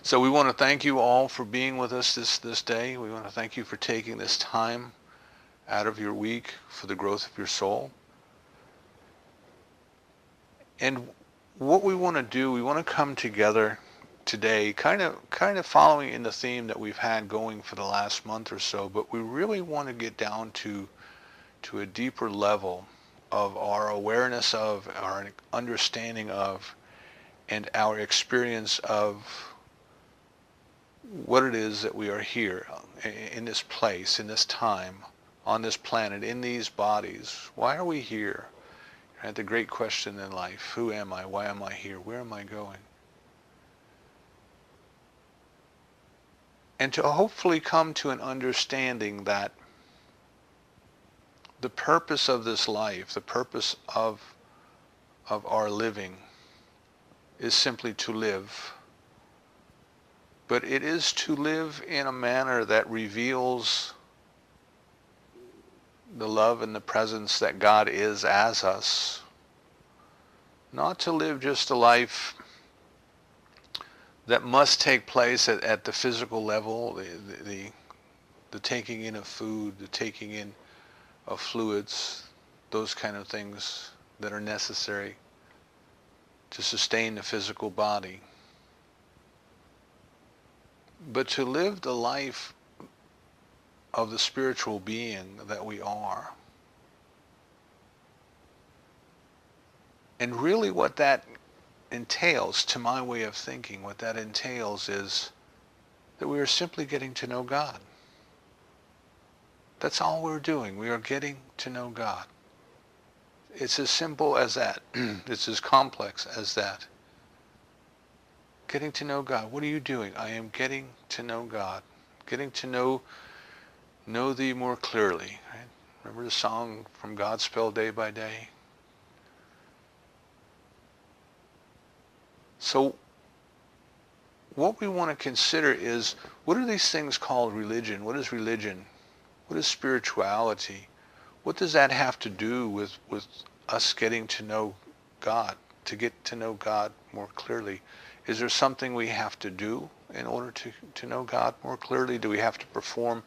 So we want to thank you all for being with us this day. We want to thank you for taking this time out of your week for the growth of your soul. And what we want to do, we want to come together today, kind of following in the theme that we've had going for the last month or so, but we really want to get down to a deeper level of our awareness of, our understanding of, and our experience of what it is that we are here in this place, in this time, on this planet, in these bodies. Why are we here? Right? The great question in life: who am I? Why am I here? Where am I going? And to hopefully come to an understanding that the purpose of this life, the purpose of our living, is simply to live. But it is to live in a manner that reveals the love and the presence that God is as us. Not to live just a life that must take place at the physical level, the taking in of food, the taking in of fluids, those kind of things that are necessary to sustain the physical body. But to live the life of the spiritual being that we are. And really what that entails, to my way of thinking, what that entails is that we are simply getting to know God. That's all we're doing. We are getting to know God. It's as simple as that. It's as complex as that. Getting to know God. What are you doing? I am getting to know God. Getting to know thee more clearly. Right? Remember the song from Godspell Day by Day? So what we want to consider is, what are these things called religion? What is religion? What is spirituality? What does that have to do with us getting to know God, to get to know God more clearly? Is there something we have to do in order to know God more clearly? Do we have to perform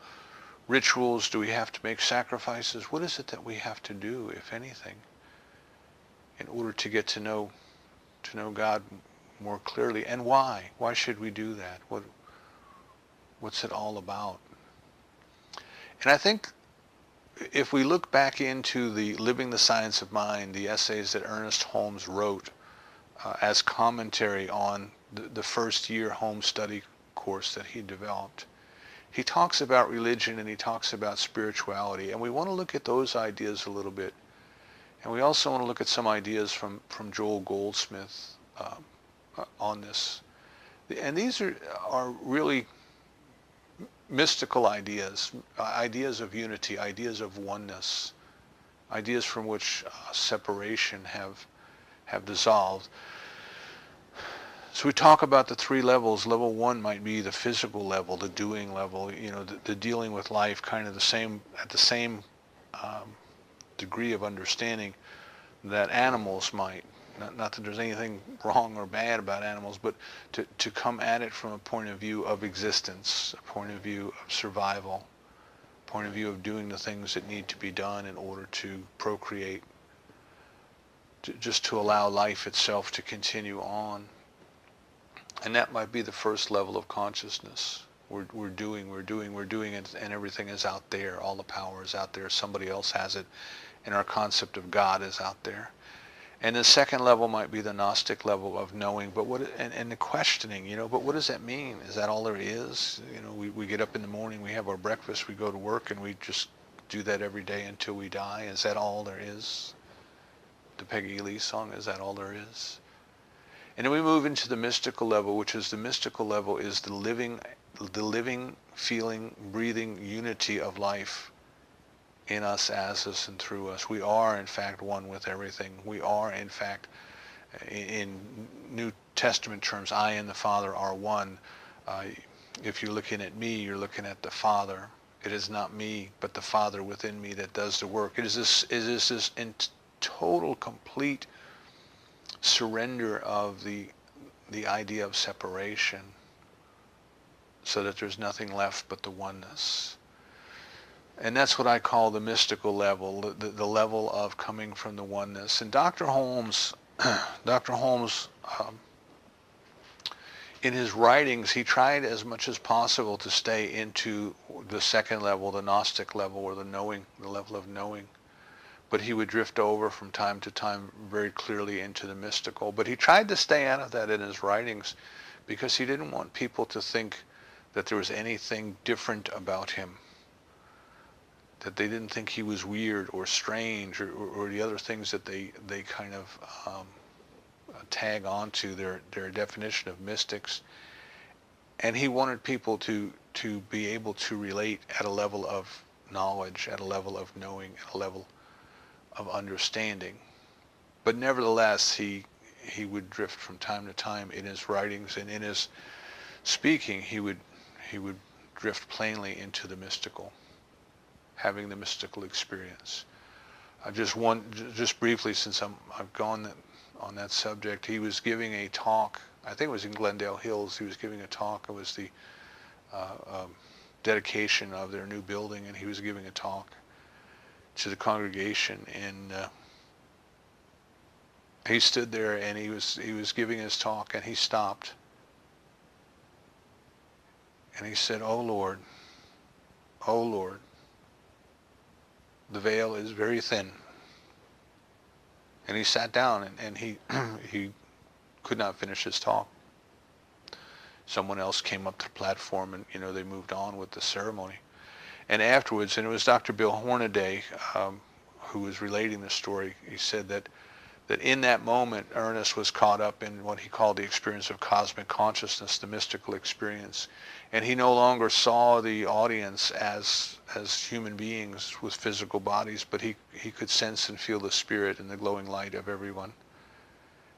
rituals? Do we have to make sacrifices? What is it that we have to do, if anything, in order to get to know God more clearly? And why? Why should we do that? What's it all about? And I think if we look back into the Living the Science of Mind, the essays that Ernest Holmes wrote as commentary on the first year home study course that he developed, he talks about religion and he talks about spirituality. And we want to look at those ideas a little bit. And we also want to look at some ideas from Joel Goldsmith on this. And these are really mystical ideas, ideas of unity, ideas of oneness, ideas from which separation have dissolved. So we talk about the three levels. Level one might be the physical level, the doing level, the dealing with life kind of at the same degree of understanding that animals might. Not that there's anything wrong or bad about animals, but to come at it from a point of view of existence, a point of view of survival, a point of view of doing the things that need to be done in order to procreate, just to allow life itself to continue on. And that might be the first level of consciousness. We're doing, and everything is out there. All the power is out there. Somebody else has it, and our concept of God is out there. And the second level might be the Gnostic level of knowing, but and the questioning, but what does that mean? Is that all there is? We get up in the morning, we have our breakfast, we go to work, and we just do that every day until we die. Is that all there is? The Peggy Lee song, is that all there is? And then we move into the mystical level, which is the mystical level is the living, feeling, breathing unity of life in us, as us, and through us. We are, in fact, one with everything. We are, in fact, in New Testament terms, I and the Father are one. If you're looking at me, you're looking at the Father. It is not me, but the Father within me that does the work. It is this in total, complete surrender of the idea of separation, so that there's nothing left but the oneness. And that's what I call the mystical level, the level of coming from the oneness. And Dr. Holmes, Dr. Holmes, in his writings, he tried as much as possible to stay into the second level, the Gnostic level, or the knowing, the level of knowing. But he would drift over from time to time very clearly into the mystical. But he tried to stay out of that in his writings because he didn't want people to think that there was anything different about him, that they didn't think he was weird or strange or the other things that they kind of tag onto their definition of mystics. And he wanted people to be able to relate at a level of knowledge, at a level of knowing, at a level of understanding. But nevertheless, he would drift from time to time in his writings, and in his speaking he would drift plainly into the mystical, having the mystical experience. Just briefly, since I've gone on that subject, he was giving a talk, I think it was in Glendale Hills. He was giving a talk. It was the dedication of their new building, and he was giving a talk to the congregation, and he stood there and he was giving his talk, and he stopped and he said, "Oh Lord, the veil is very thin." And he sat down, and he he could not finish his talk. Someone else came up to the platform, and they moved on with the ceremony. And afterwards, and it was Dr. Bill Hornaday who was relating the story, he said that in that moment, Ernest was caught up in what he called the experience of cosmic consciousness, the mystical experience. And he no longer saw the audience as human beings with physical bodies, but he could sense and feel the spirit and the glowing light of everyone.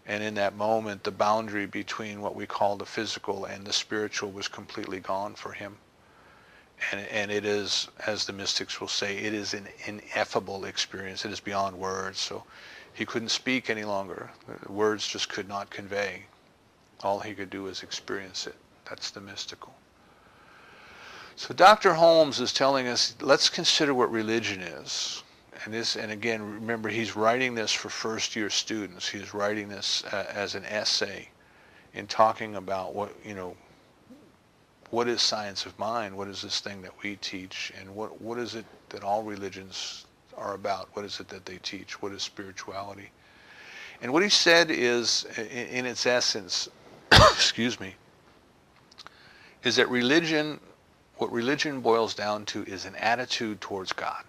And in that moment, the boundary between what we call the physical and the spiritual was completely gone for him. And it is, as the mystics will say, it is an ineffable experience. It is beyond words. So he couldn't speak any longer. Words just could not convey. All he could do was experience it. That's the mystical. So Dr. Holmes is telling us, let's consider what religion is. And again, remember, he's writing this for first-year students. He's writing this as an essay in talking about what is science of mind? What is this thing that we teach? And what is it that all religions are about? What is it that they teach? What is spirituality? And what he said is, in its essence, excuse me, is that what religion boils down to is an attitude towards God.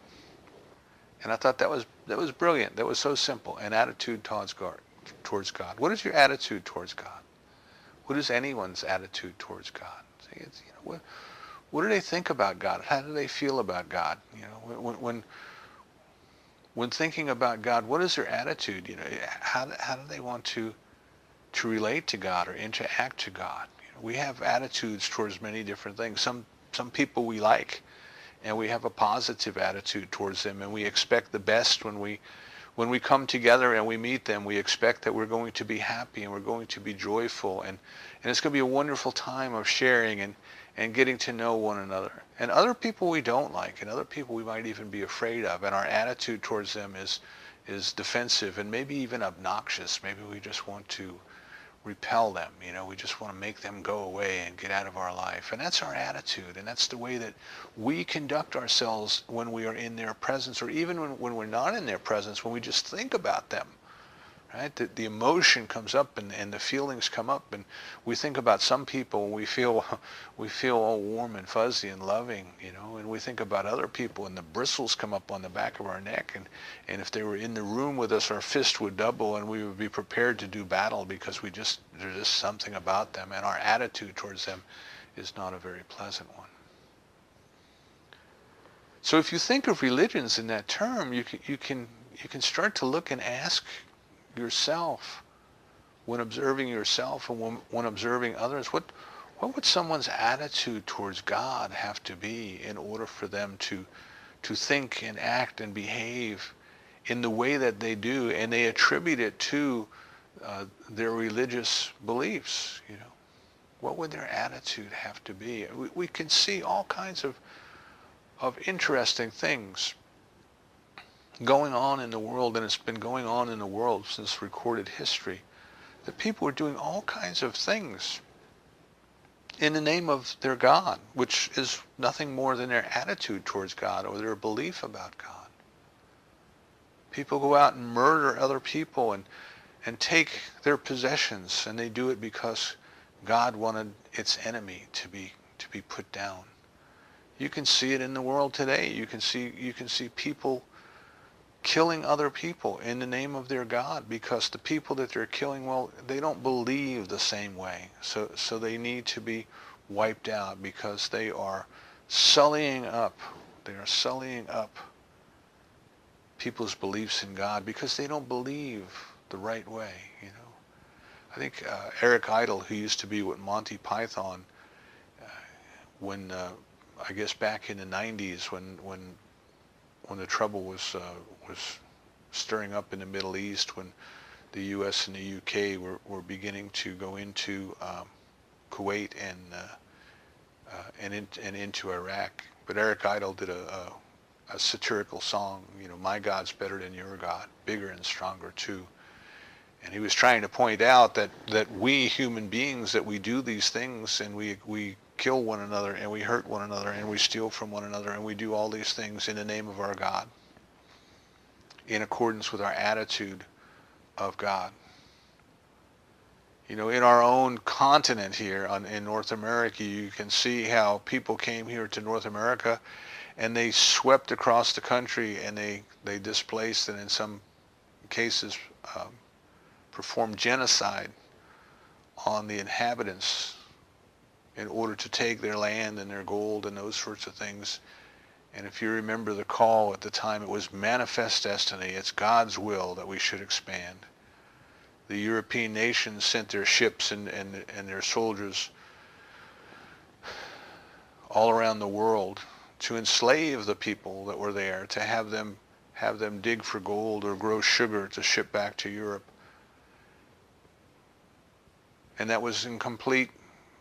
And I thought that was brilliant. That was so simple. An attitude towards God. What is your attitude towards God? What is anyone's attitude towards God? What do they think about God? How do they feel about God? When thinking about God, what is their attitude? How do they want to relate to God or interact to God? We have attitudes towards many different things. Some people we like, and we have a positive attitude towards them, and we expect the best when we come together and we meet them. We expect that we're going to be happy and we're going to be joyful, and it's going to be a wonderful time of sharing and getting to know one another. And other people we don't like, and other people we might even be afraid of, and our attitude towards them is defensive and maybe even obnoxious. Maybe we just want to repel them. We just want to make them go away and get out of our life. And that's our attitude, and that's the way that we conduct ourselves when we are in their presence, or even when we're not in their presence, when we just think about them. Right? The emotion comes up, and the feelings come up, and we think about some people, and we feel all warm and fuzzy and loving, and we think about other people, and the bristles come up on the back of our neck, and if they were in the room with us, our fist would double, and we would be prepared to do battle because there's just something about them, and our attitude towards them is not a very pleasant one. So if you think of religions in that term, you can start to look and ask yourself, when observing yourself and when observing others, what would someone's attitude towards God have to be in order for them to think and act and behave in the way that they do, and they attribute it to their religious beliefs? what would their attitude have to be? We can see all kinds of interesting things going on in the world, and it's been going on in the world since recorded history. That people are doing all kinds of things in the name of their God, which is nothing more than their attitude towards God or their belief about God. People go out and murder other people and take their possessions, and they do it because God wanted its enemy to be put down. You can see it in the world today. You can see people killing other people in the name of their God, because the people that they're killing, well, they don't believe the same way. So they need to be wiped out because they are sullying up. They are sullying up people's beliefs in God because they don't believe the right way, you know. I think Eric Idle, who used to be with Monty Python, when I guess back in the 90s, when the trouble was stirring up in the Middle East, when the U.S. and the U.K. were beginning to go into Kuwait and into Iraq. But Eric Idle did a satirical song, you know, "My God's better than your God, bigger and stronger too." And he was trying to point out that we human beings, that we do these things, and we kill one another, and we hurt one another, and we steal from one another, and we do all these things in the name of our God, in accordance with our attitude of God. You know, in our own continent here in North America, you can see how people came here to North America and they swept across the country, and they displaced, and in some cases performed genocide on the inhabitants in order to take their land and their gold and those sorts of things. And if you remember the call at the time, it was manifest destiny. It's God's will that we should expand. The European nations sent their ships and their soldiers all around the world to enslave the people that were there, to have them dig for gold or grow sugar to ship back to Europe. And that was in complete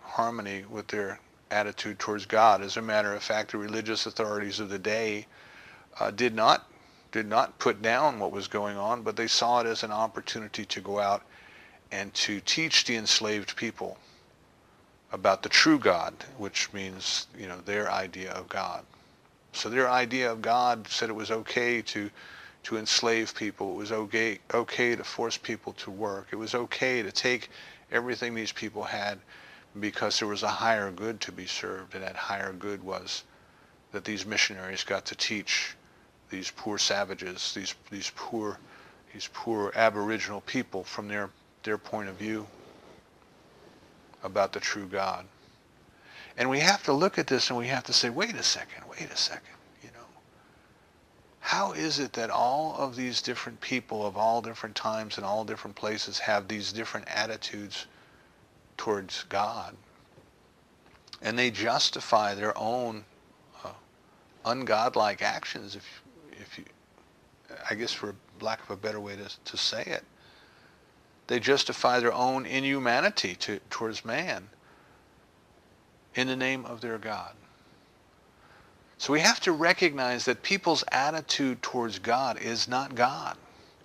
harmony with their attitude towards God. As a matter of fact, the religious authorities of the day did not put down what was going on, but they saw it as an opportunity to go out and to teach the enslaved people about the true God, which means, you know, their idea of God. So their idea of God said it was okay to enslave people. It was okay to force people to work. It was okay to take everything these people had, because there was a higher good to be served, and that higher good was that these missionaries got to teach these poor savages, these poor Aboriginal people from their point of view about the true God. And we have to look at this and we have to say, wait a second, you know. How is it that all of these different people of all different times and all different places have these different attitudes towards God? And they justify their own ungodlike actions, if you, I guess for lack of a better way to say it. They justify their own inhumanity towards man in the name of their God. So we have to recognize that people's attitude towards God is not God.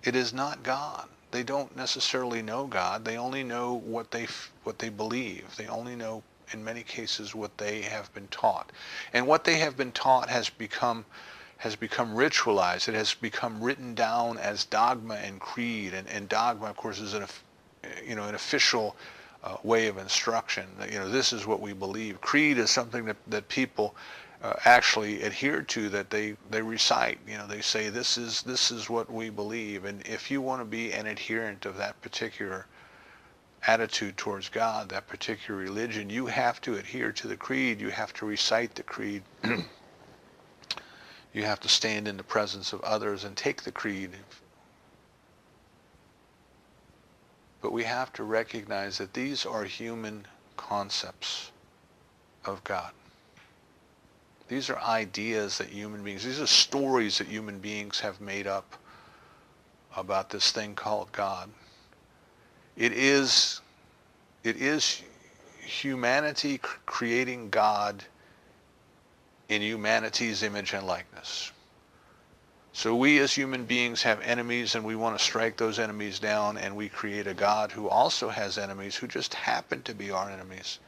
It is not God. They don't necessarily know God. They only know what they believe. They only know, in many cases, what they have been taught. And what they have been taught has become ritualized. It has become written down as dogma and creed. And dogma, of course, is an official way of instruction. You know, this is what we believe. Creed is something that people actually adhere to, that they recite. You know, they say this is what we believe. And if you want to be an adherent of that particular attitude towards God, that particular religion, you have to adhere to the creed. You have to recite the creed. You have to stand in the presence of others and take the creed. But we have to recognize that these are human concepts of God. These are ideas that human beings, these are stories that human beings have made up about this thing called God. It is humanity creating God in humanity's image and likeness. So we as human beings have enemies, and we want to strike those enemies down, and we create a God who also has enemies who just happen to be our enemies.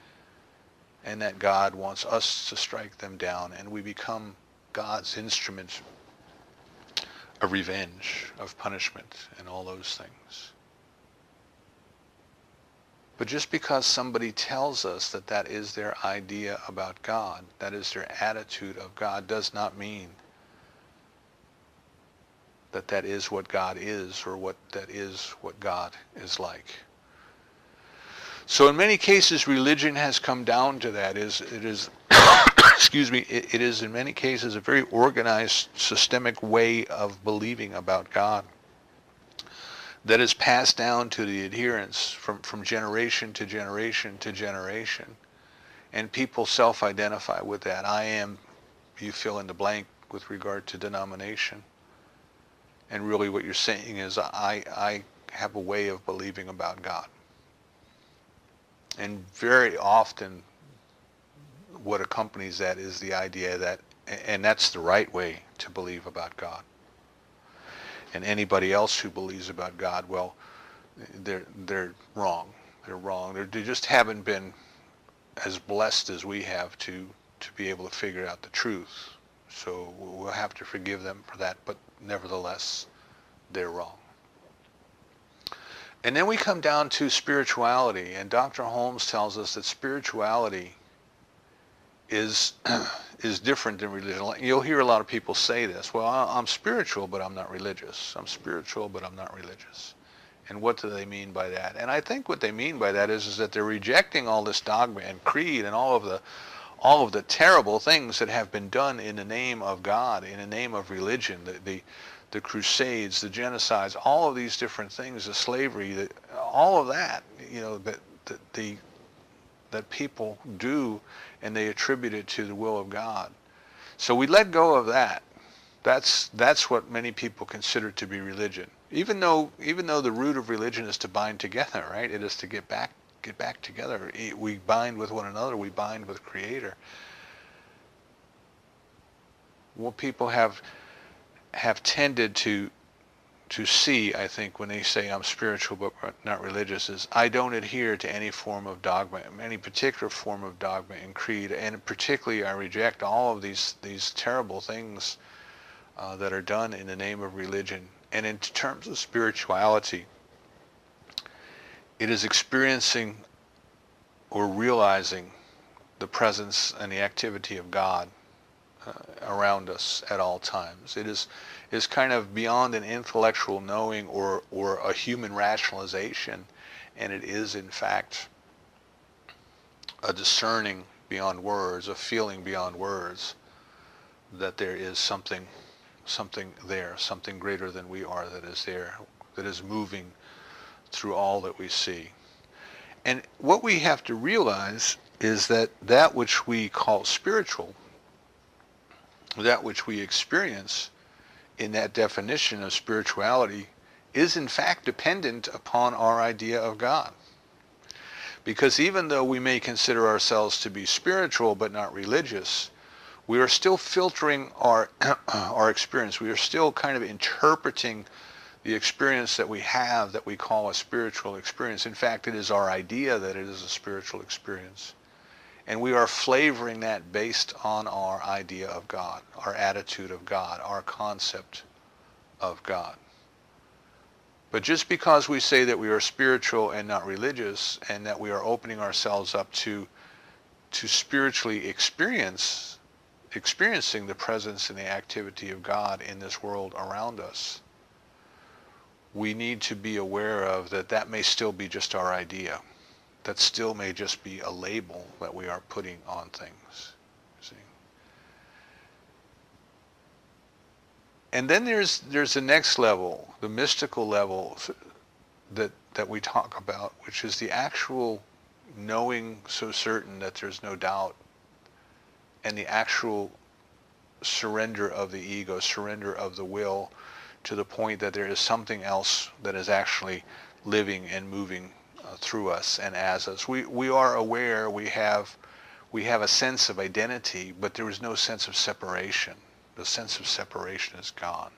And that God wants us to strike them down, and we become God's instrument of revenge, of punishment, and all those things. But just because somebody tells us that that is their idea about God, that is their attitude of God, does not mean that that is what God is, or what that is what God is like. So in many cases, religion has come down to that. It is excuse me, it is in many cases a very organized, systemic way of believing about God that is passed down to the adherents from generation to generation to generation. And people self-identify with that. I am, you fill in the blank with regard to denomination. And really what you're saying is, I have a way of believing about God. And very often what accompanies that is the idea that, and that's the right way to believe about God. And anybody else who believes about God, well, they're wrong. They're wrong. They just haven't been as blessed as we have to be able to figure out the truth. So we'll have to forgive them for that, but nevertheless, they're wrong. And then we come down to spirituality, and Dr. Holmes tells us that spirituality is different than religion. You'll hear a lot of people say this, well, I'm spiritual, but I'm not religious. I'm spiritual, but I'm not religious. And what do they mean by that? And I think what they mean by that is that they're rejecting all this dogma and creed and all of the terrible things that have been done in the name of God, in the name of religion, the crusades, the genocides, all of these different things, the slavery, all of that, that people do, and they attribute it to the will of God. So we let go of that. That's what many people consider to be religion. Even though the root of religion is to bind together, right? It is to get back together. We bind with one another. We bind with Creator. What people have tended to see, I think, when they say I'm spiritual but not religious, is I don't adhere to any form of dogma, any particular form of dogma and creed, and particularly I reject all of these terrible things that are done in the name of religion. And in terms of spirituality, it is experiencing or realizing the presence and the activity of God around us at all times. It is kind of beyond an intellectual knowing or a human rationalization, and it is in fact a discerning beyond words, a feeling beyond words, that there is something there, something greater than we are that is there, that is moving through all that we see. And what we have to realize is that which we call spiritual, that which we experience in that definition of spirituality, is in fact dependent upon our idea of God. Because even though we may consider ourselves to be spiritual but not religious, we are still filtering our experience. We are still kind of interpreting the experience that we have that we call a spiritual experience. In fact, it is our idea that it is a spiritual experience. And we are flavoring that based on our idea of God, our attitude of God, our concept of God. But just because we say that we are spiritual and not religious, and that we are opening ourselves up to spiritually experiencing the presence and the activity of God in this world around us, we need to be aware of that may still be just our idea. That still may just be a label that we are putting on things. See? And then there's the next level, the mystical level that we talk about, which is the actual knowing so certain that there's no doubt, and the actual surrender of the ego, surrender of the will, to the point that there is something else that is actually living and moving through us and as us. We are aware, we have a sense of identity, but there is no sense of separation. The sense of separation is gone.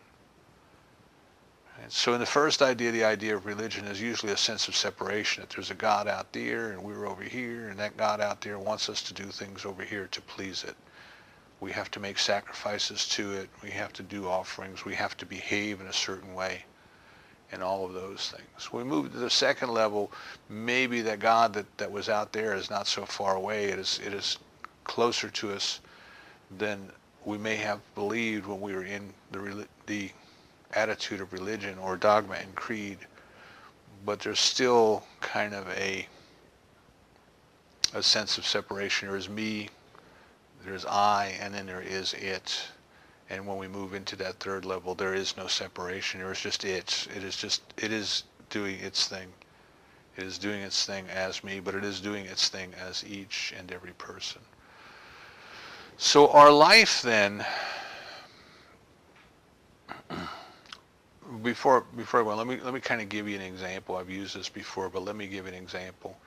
And so in the first idea, the idea of religion is usually a sense of separation, that there's a God out there and we're over here, and that God out there wants us to do things over here to please it. We have to make sacrifices to it. We have to do offerings. We have to behave in a certain way, and all of those things. When we move to the second level, maybe that God that was out there is not so far away. It is closer to us than we may have believed when we were in the attitude of religion or dogma and creed. But there's still kind of a sense of separation. There is me, there's I, and then there is it. And when we move into that third level, there is no separation. There is just it. It is doing its thing. It is doing its thing as me, but it is doing its thing as each and every person. So our life then, before I go on, let me kind of give you an example. I've used this before, but let me give an example.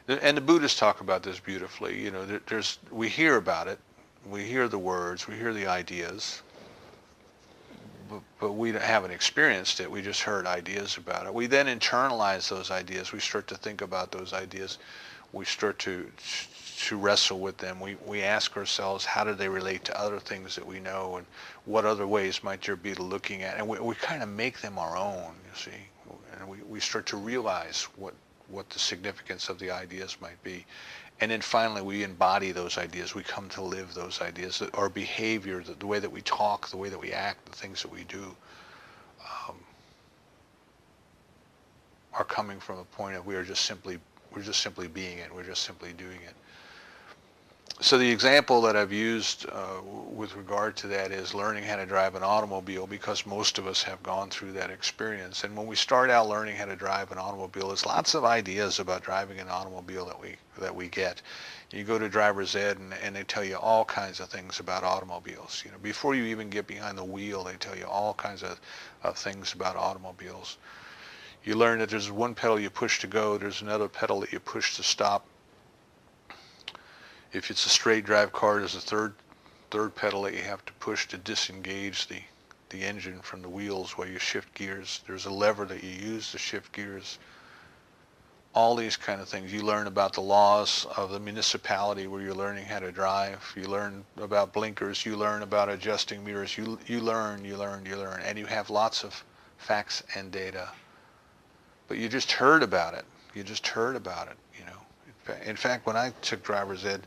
And the Buddhists talk about this beautifully. You know, we hear about it, we hear the words, we hear the ideas, but we haven't experienced it. We just heard ideas about it. We then internalize those ideas. We start to think about those ideas. We start to wrestle with them. We ask ourselves, how do they relate to other things that we know, and what other ways might there be to looking at? And we kind of make them our own, you see. And we start to realize what the significance of the ideas might be. And then finally we embody those ideas. We come to live those ideas. Our behavior, the way that we talk, the way that we act, the things that we do are coming from a point of we're just simply being it. We're just simply doing it. So the example that I've used with regard to that is learning how to drive an automobile, because most of us have gone through that experience. And when we start out learning how to drive an automobile, there's lots of ideas about driving an automobile that we get. You go to driver's ed and they tell you all kinds of things about automobiles. You know, before you even get behind the wheel, they tell you all kinds of things about automobiles. You learn that there's one pedal you push to go, there's another pedal that you push to stop. If it's a straight drive car, there's a third pedal that you have to push to disengage the engine from the wheels while you shift gears. There's a lever that you use to shift gears. All these kind of things. You learn about the laws of the municipality where you're learning how to drive. You learn about blinkers. You learn about adjusting mirrors. You learn, and you have lots of facts and data. But you just heard about it. You know. In fact, when I took driver's ed,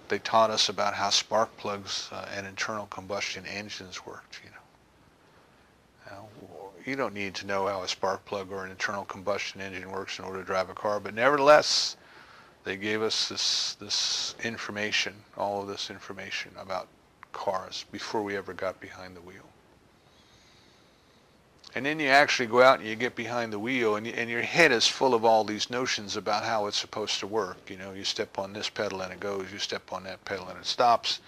they taught us about how spark plugs and internal combustion engines worked. Now, you don't need to know how a spark plug or an internal combustion engine works in order to drive a car, but nevertheless, they gave us this information, all of this information about cars before we ever got behind the wheel. And then you actually go out and you get behind the wheel, and your head is full of all these notions about how it's supposed to work. You know, you step on this pedal and it goes, you step on that pedal and it stops,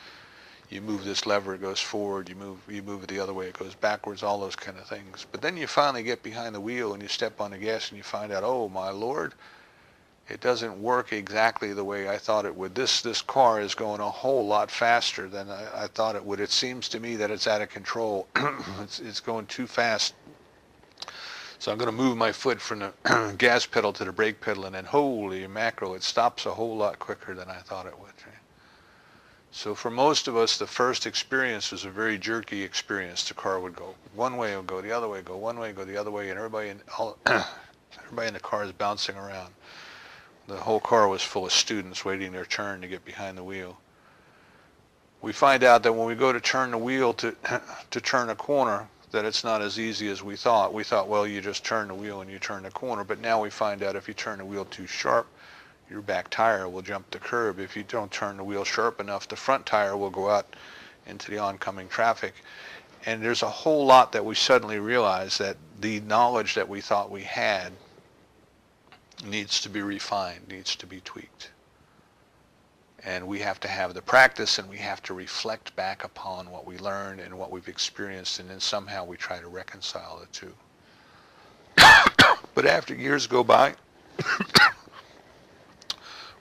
you move this lever, it goes forward, you move it the other way, it goes backwards, all those kind of things. But then you finally get behind the wheel and you step on the gas and you find out, oh my Lord, it doesn't work exactly the way I thought it would. This car is going a whole lot faster than I thought it would. It seems to me that it's out of control. It's going too fast. So I'm going to move my foot from the gas pedal to the brake pedal, and then holy mackerel, it stops a whole lot quicker than I thought it would. Right? So for most of us, the first experience was a very jerky experience. The car would go one way, it would go the other way, go one way, go the other way, and everybody in the car is bouncing around. The whole car was full of students waiting their turn to get behind the wheel. We find out that when we go to turn the wheel to turn a corner, that it's not as easy as we thought. We thought, well, you just turn the wheel and you turn the corner. But now we find out if you turn the wheel too sharp, your back tire will jump the curb. If you don't turn the wheel sharp enough, the front tire will go out into the oncoming traffic. And there's a whole lot that we suddenly realize that the knowledge that we thought we had needs to be refined, needs to be tweaked. And we have to have the practice, and we have to reflect back upon what we learned and what we've experienced, and then somehow we try to reconcile the two. But after years go by,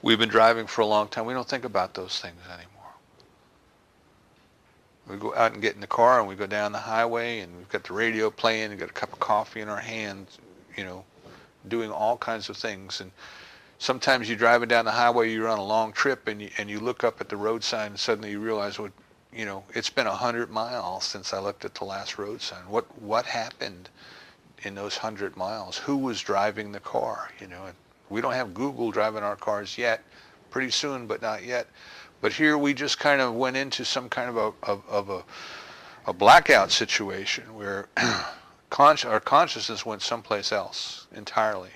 We've been driving for a long time. We don't think about those things anymore. We go out and get in the car and we go down the highway and we've got the radio playing and got a cup of coffee in our hands, doing all kinds of things. And sometimes you're driving down the highway, you're on a long trip and you look up at the road sign and suddenly you realize, it's been 100 miles since I looked at the last road sign. What happened in those 100 miles? Who was driving the car? And we don't have Google driving our cars yet. Pretty soon, but not yet. But here we just kind of went into some kind of a blackout situation where our consciousness went someplace else entirely.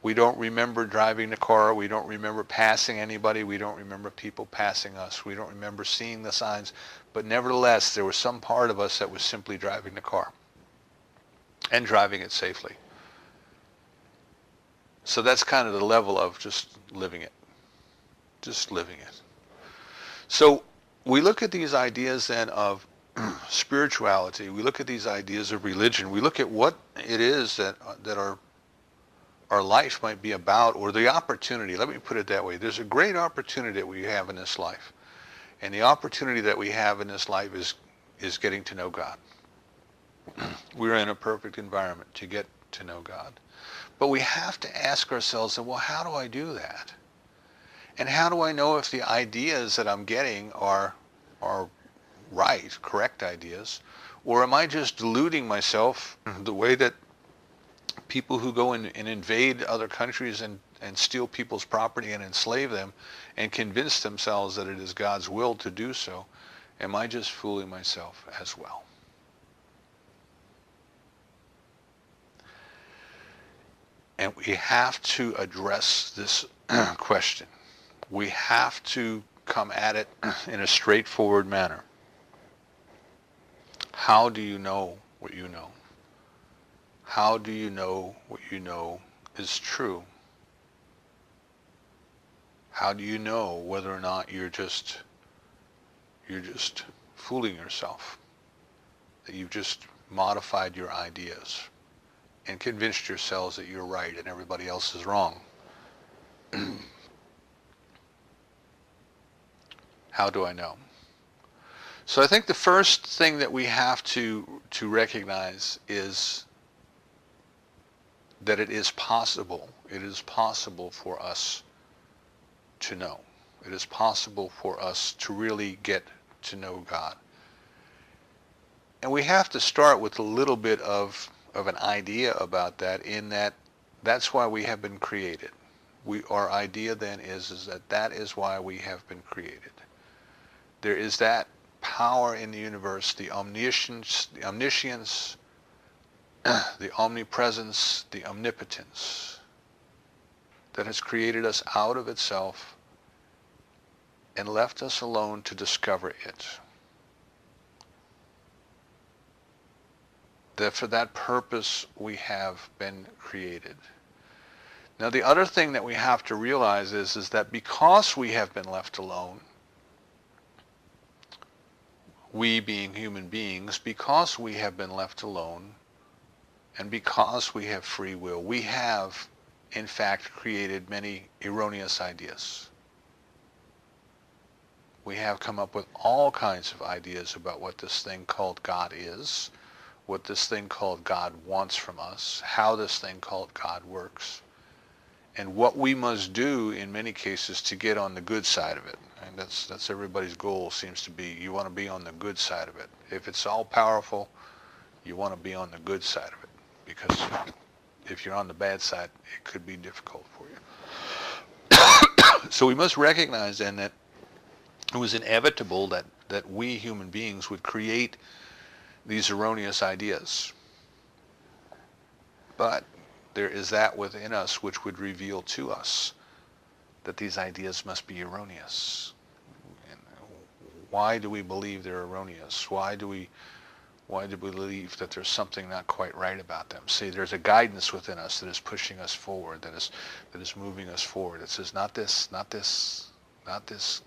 We don't remember driving the car. We don't remember passing anybody. We don't remember people passing us. We don't remember seeing the signs. But nevertheless, there was some part of us that was simply driving the car and driving it safely. So that's kind of the level of just living it. Just living it. So we look at these ideas then of spirituality. We look at these ideas of religion. We look at what it is that our life might be about, or the opportunity. Let me put it that way. There's a great opportunity that we have in this life. And the opportunity that we have in this life is getting to know God. We're in a perfect environment to get to know God. But we have to ask ourselves, well, how do I do that? And how do I know if the ideas that I'm getting are right, correct ideas? Or am I just deluding myself the way that people who go and invade other countries and steal people's property and enslave them and convince themselves that it is God's will to do so? Am I just fooling myself as well? And we have to address this question. We have to come at it in a straightforward manner. How do you know what you know? How do you know what you know is true? How do you know whether or not you're just fooling yourself? That you've just modified your ideas and convinced yourselves that you're right and everybody else is wrong? How do I know? So I think the first thing that we have to recognize is that it is possible. It is possible for us to know. It is possible for us to really get to know God. And we have to start with a little bit of an idea about that, in that that's why we have been created. Our idea then is that is why we have been created. There is that power in the universe, the omniscience, the omnipresence, the omnipotence, that has created us out of itself and left us alone to discover it. That for that purpose we have been created. Now the other thing that we have to realize is that because we have been left alone, we being human beings, because we have been left alone, and because we have free will, we have in fact created many erroneous ideas. We have come up with all kinds of ideas about what this thing called God is, what this thing called God wants from us, how this thing called God works, and what we must do in many cases to get on the good side of it. And that's everybody's goal, seems to be, you want to be on the good side of it. If it's all powerful, you want to be on the good side of it, because if you're on the bad side, it could be difficult for you. So we must recognize then that it was inevitable that we human beings would create these erroneous ideas. But there is that within us which would reveal to us that these ideas must be erroneous. And why do we believe they're erroneous? Why do we believe that there's something not quite right about them? See, there's a guidance within us that is pushing us forward, that is moving us forward. It says, not this, not this, not this.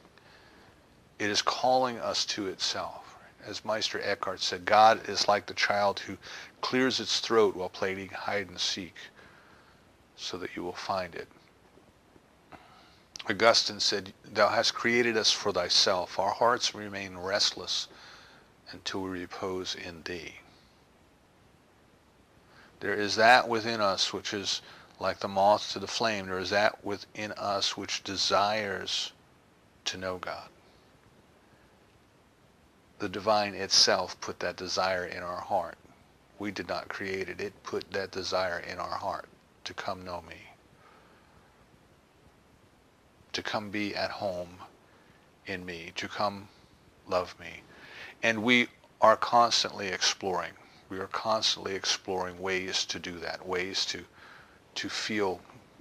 It is calling us to itself. As Meister Eckhart said, God is like the child who clears its throat while playing hide and seek so that you will find it. Augustine said, "Thou hast created us for thyself. Our hearts remain restless until we repose in thee." There is that within us which is like the moth to the flame. There is that within us which desires to know God. The divine itself put that desire in our heart. We did not create it. It put that desire in our heart to come know me, to come be at home in me, to come love me. And we are constantly exploring. We are constantly exploring ways to do that, ways to feel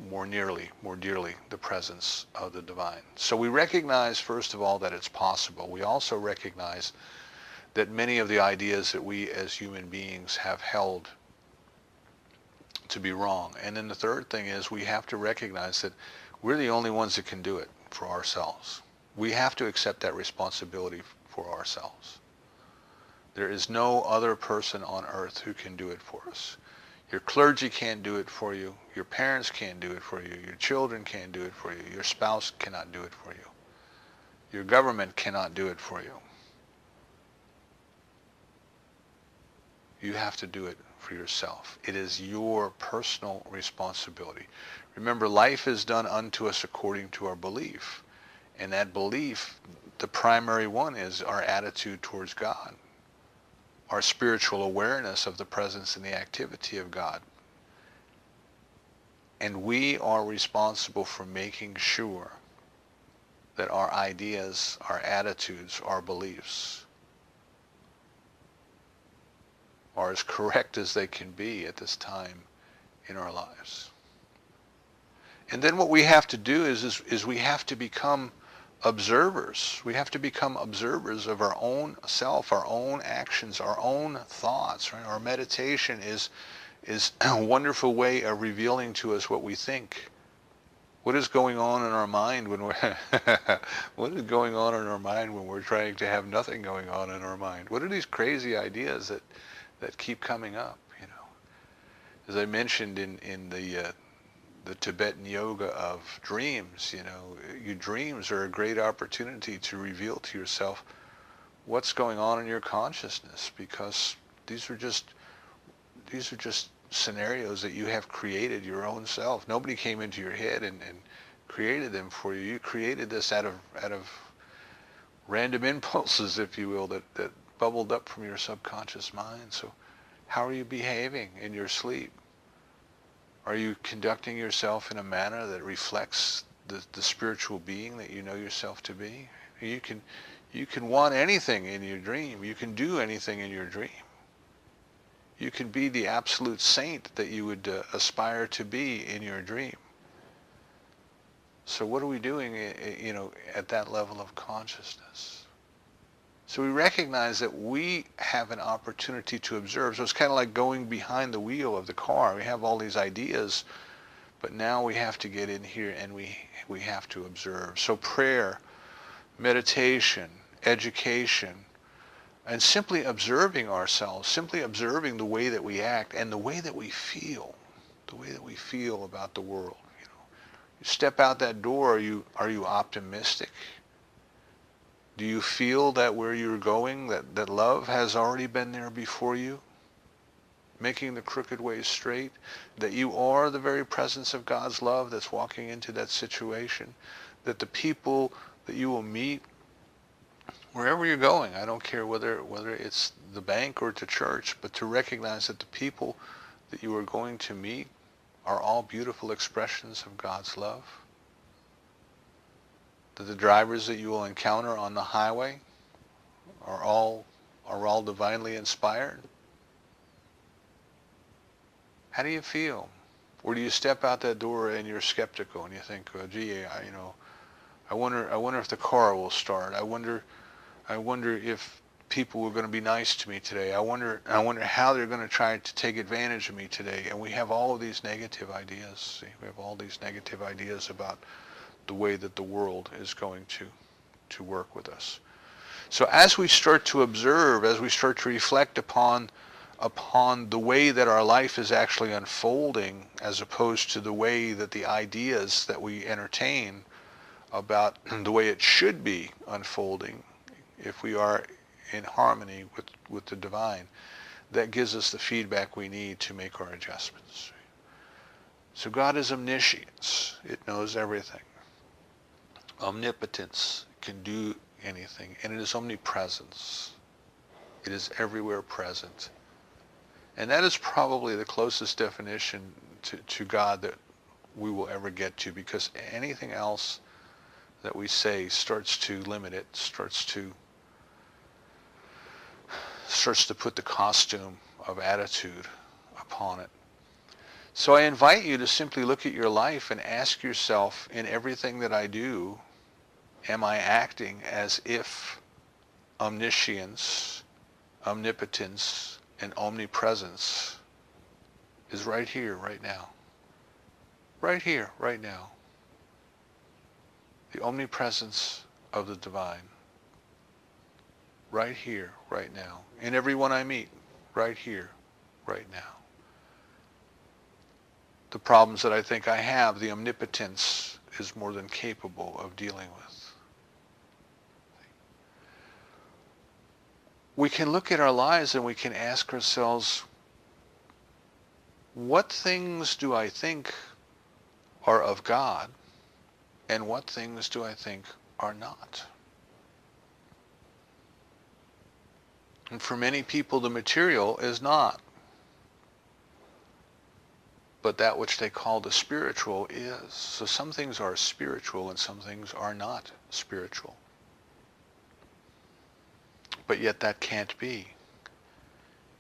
more dearly the presence of the divine. So we recognize, first of all, that it's possible. We also recognize that many of the ideas that we as human beings have held to be wrong. And then the third thing is we have to recognize that we're the only ones that can do it for ourselves. We have to accept that responsibility for ourselves. There is no other person on earth who can do it for us. Your clergy can't do it for you. Your parents can't do it for you. Your children can't do it for you. Your spouse cannot do it for you. Your government cannot do it for you. You have to do it for yourself. It is your personal responsibility. Remember, life is done unto us according to our belief. And that belief, the primary one, is our attitude towards God, our spiritual awareness of the presence and the activity of God. And we are responsible for making sure that our ideas, our attitudes, our beliefs are as correct as they can be at this time in our lives. And then what we have to do is we have to become observers. We have to become observers of our own self, our own actions, our own thoughts. Right? Our meditation is a wonderful way of revealing to us what we think. What is going on in our mind when we're what is going on in our mind when we're trying to have nothing going on in our mind? What are these crazy ideas that keep coming up? You know, as I mentioned in the Tibetan yoga of dreams, you know, your dreams are a great opportunity to reveal to yourself what's going on in your consciousness, because these are just scenarios that you have created your own self. Nobody came into your head and created them for you. You created this out of random impulses, if you will, that bubbled up from your subconscious mind. So how are you behaving in your sleep? Are you conducting yourself in a manner that reflects the spiritual being that you know yourself to be? You can want anything in your dream. You can do anything in your dream. You can be the absolute saint that you would aspire to be in your dream. So what are we doing, you know, at that level of consciousness? So we recognize that we have an opportunity to observe. So it's kind of like going behind the wheel of the car. We have all these ideas, but now we have to get in here and we have to observe. So prayer, meditation, education, and simply observing ourselves, simply observing the way that we act and the way that we feel about the world. You know, you step out that door, are you optimistic? Do you feel that where you're going, that love has already been there before you, making the crooked ways straight, that you are the very presence of God's love that's walking into that situation, that the people that you will meet, wherever you're going, I don't care whether it's the bank or to church, but to recognize that the people that you are going to meet are all beautiful expressions of God's love. That the drivers that you will encounter on the highway are all divinely inspired. How do you feel? Or do you step out that door and you're skeptical and you think, oh, gee, I wonder if the car will start. I wonder if people are going to be nice to me today. I wonder how they're going to try to take advantage of me today. And we have all of these negative ideas. See, we have all these negative ideas about the way that the world is going to work with us. So as we start to observe, as we start to reflect upon the way that our life is actually unfolding, as opposed to the way that the ideas that we entertain about the way it should be unfolding if we are in harmony with the divine, that gives us the feedback we need to make our adjustments. So God is omniscience. It knows everything. Omnipotence can do anything, and it is omnipresence. It is everywhere present. And that is probably the closest definition to God that we will ever get to, because anything else that we say starts to limit it, starts to put the costume of attitude upon it. So I invite you to simply look at your life and ask yourself, in everything that I do, am I acting as if omniscience, omnipotence, and omnipresence is right here, right now? Right here, right now. The omnipresence of the divine. Right here, right now. In everyone I meet, right here, right now. The problems that I think I have, the omnipotence is more than capable of dealing with. We can look at our lives and we can ask ourselves, what things do I think are of God, and what things do I think are not? And for many people, the material is not. But that which they call the spiritual is. So some things are spiritual and some things are not spiritual. But yet that can't be.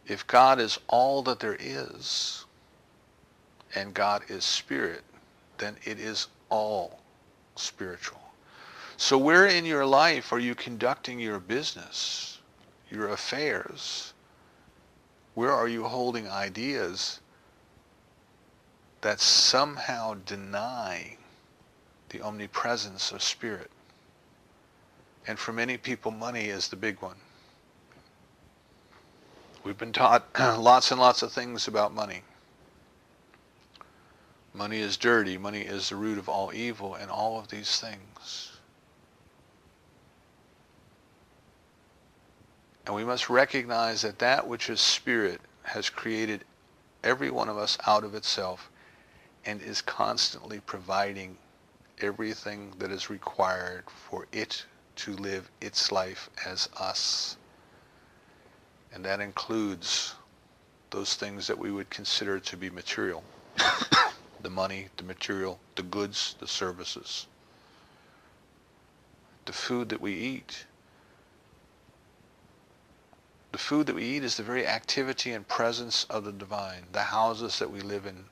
If God is all that there is, and God is spirit, then it is all spiritual. So where in your life are you conducting your business, your affairs? Where are you holding ideas that somehow deny the omnipresence of spirit? And for many people, money is the big one. We've been taught lots and lots of things about money. Money is dirty, money is the root of all evil, and all of these things. And we must recognize that that which is spirit has created every one of us out of itself and is constantly providing everything that is required for it to live its life as us. And that includes those things that we would consider to be material. The money, the material, the goods, the services. The food that we eat. The food that we eat is the very activity and presence of the divine. The houses that we live in,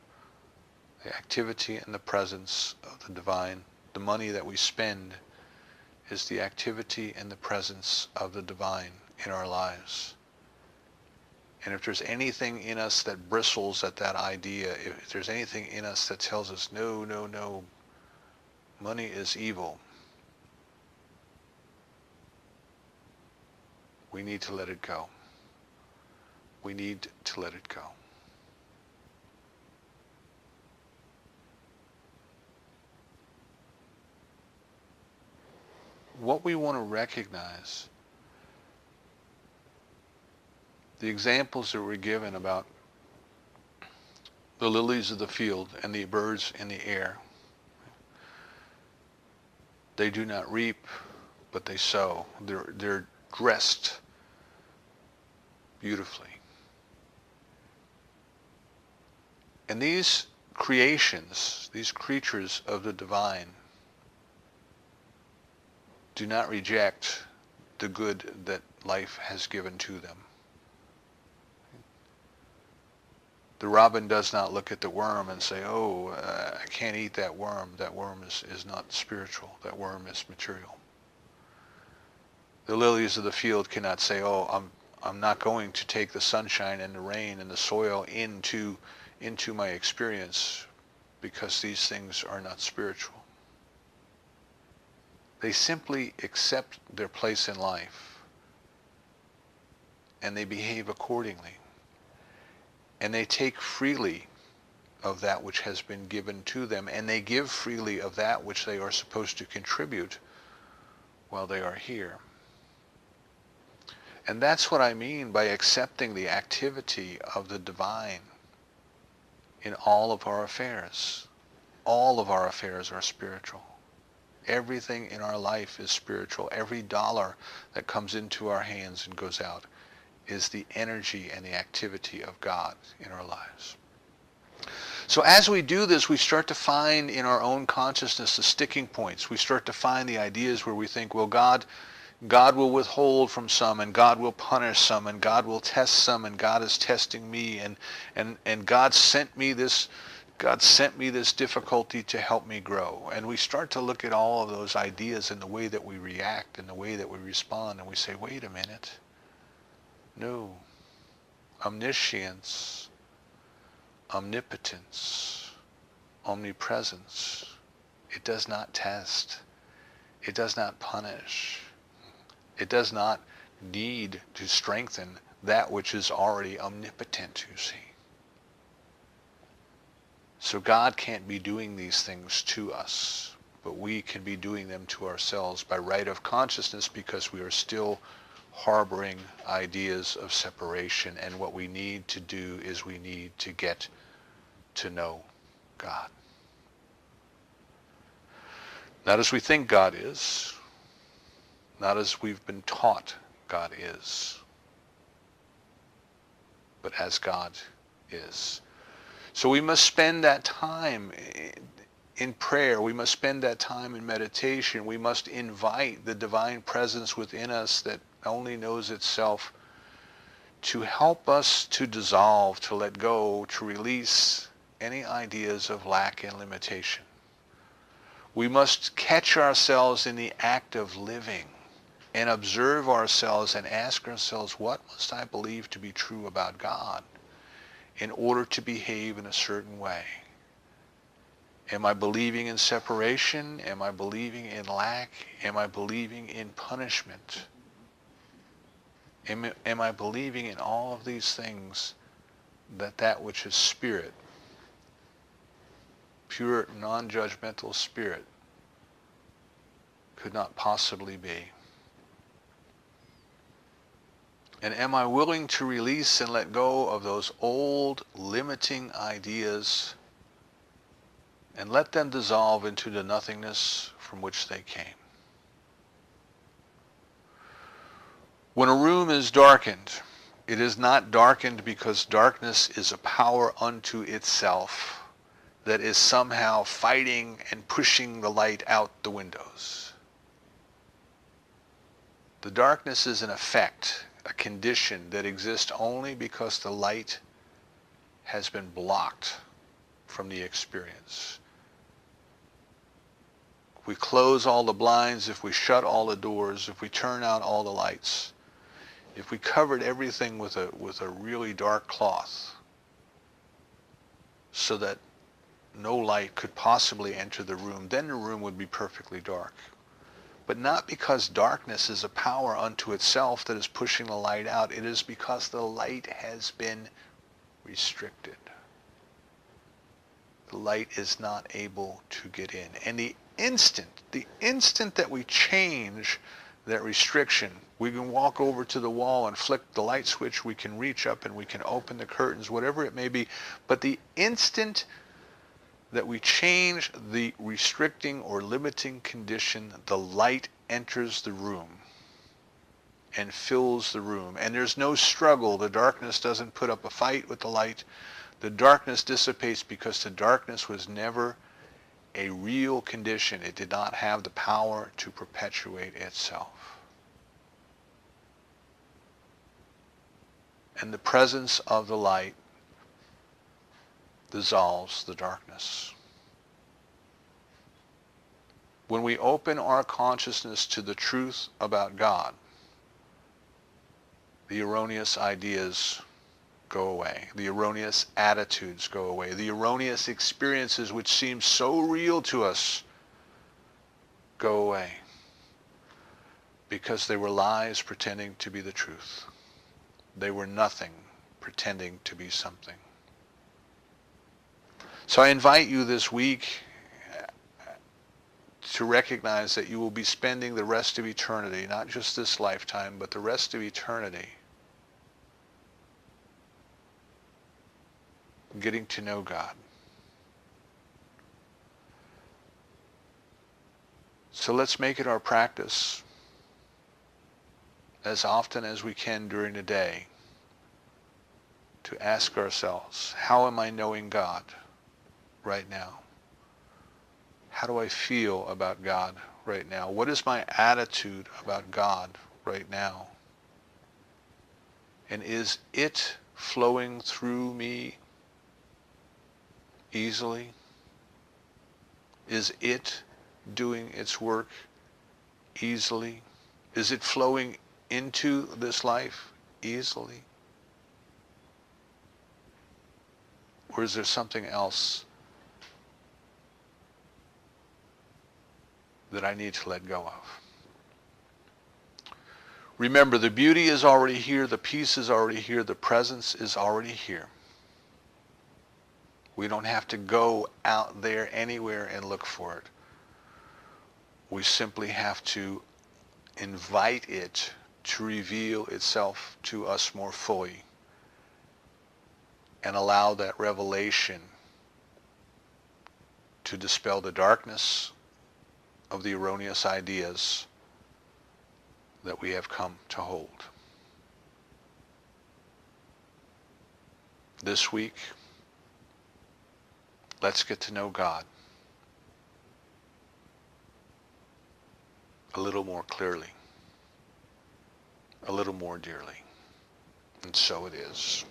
the activity and the presence of the divine. The money that we spend is the activity and the presence of the divine in our lives. And if there's anything in us that bristles at that idea, if there's anything in us that tells us, no, no, no, money is evil, we need to let it go. We need to let it go. What we want to recognize, the examples that were given about the lilies of the field and the birds in the air. They do not reap, but they sow. They're dressed beautifully. And these creations, these creatures of the divine, do not reject the good that life has given to them. The robin does not look at the worm and say, oh, I can't eat that worm. That worm is not spiritual. That worm is material. The lilies of the field cannot say, oh, I'm not going to take the sunshine and the rain and the soil into my experience because these things are not spiritual. They simply accept their place in life and they behave accordingly. And they take freely of that which has been given to them, and they give freely of that which they are supposed to contribute while they are here. And that's what I mean by accepting the activity of the divine in all of our affairs. All of our affairs are spiritual. Everything in our life is spiritual. Every dollar that comes into our hands and goes out is the energy and the activity of God in our lives. So as we do this, we start to find in our own consciousness the sticking points. We start to find the ideas where we think, well, God will withhold from some, and God will punish some, and God will test some, and God is testing me, and God sent me this difficulty to help me grow. And we start to look at all of those ideas and the way that we react and the way that we respond, and we say, wait a minute. No. Omniscience, omnipotence, omnipresence. It does not test. It does not punish. It does not need to strengthen that which is already omnipotent, you see. So God can't be doing these things to us, but we can be doing them to ourselves by right of consciousness, because we are still harboring ideas of separation, and what we need to do is we need to get to know God. Not as we think God is, not as we've been taught God is, but as God is. So we must spend that time in prayer. We must spend that time in meditation. We must invite the divine presence within us that only knows itself to help us to dissolve, to let go, to release any ideas of lack and limitation. We must catch ourselves in the act of living and observe ourselves and ask ourselves, what must I believe to be true about God in order to behave in a certain way? Am I believing in separation? Am I believing in lack? Am I believing in punishment? Am I believing in all of these things that which is spirit, pure, non-judgmental spirit, could not possibly be? And am I willing to release and let go of those old limiting ideas and let them dissolve into the nothingness from which they came? When a room is darkened, it is not darkened because darkness is a power unto itself that is somehow fighting and pushing the light out the windows. The darkness is an effect, a condition that exists only because the light has been blocked from the experience. If we close all the blinds, if we shut all the doors, if we turn out all the lights, if we covered everything with a really dark cloth so that no light could possibly enter the room, then the room would be perfectly dark. But not because darkness is a power unto itself that is pushing the light out. It is because the light has been restricted. The light is not able to get in. And the instant that we change that restriction, we can walk over to the wall and flick the light switch, we can reach up and we can open the curtains, whatever it may be. But the instant that we change the restricting or limiting condition, the light enters the room and fills the room. And there's no struggle. The darkness doesn't put up a fight with the light. The darkness dissipates because the darkness was never a real condition. It did not have the power to perpetuate itself. And the presence of the light dissolves the darkness. When we open our consciousness to the truth about God, the erroneous ideas go away. The erroneous attitudes go away. The erroneous experiences which seem so real to us go away because they were lies pretending to be the truth. They were nothing pretending to be something. So I invite you this week to recognize that you will be spending the rest of eternity, not just this lifetime, but the rest of eternity, getting to know God. So let's make it our practice as often as we can during the day to ask ourselves, how am I knowing God right now? How do I feel about God right now? What is my attitude about God right now? And is it flowing through me easily? Is it doing its work easily? Is it flowing into this life easily? Or is there something else that I need to let go of? Remember, the beauty is already here, the peace is already here, the presence is already here. We don't have to go out there anywhere and look for it. We simply have to invite it to reveal itself to us more fully and allow that revelation to dispel the darkness of the erroneous ideas that we have come to hold. This week, let's get to know God a little more clearly, a little more dearly. And so it is.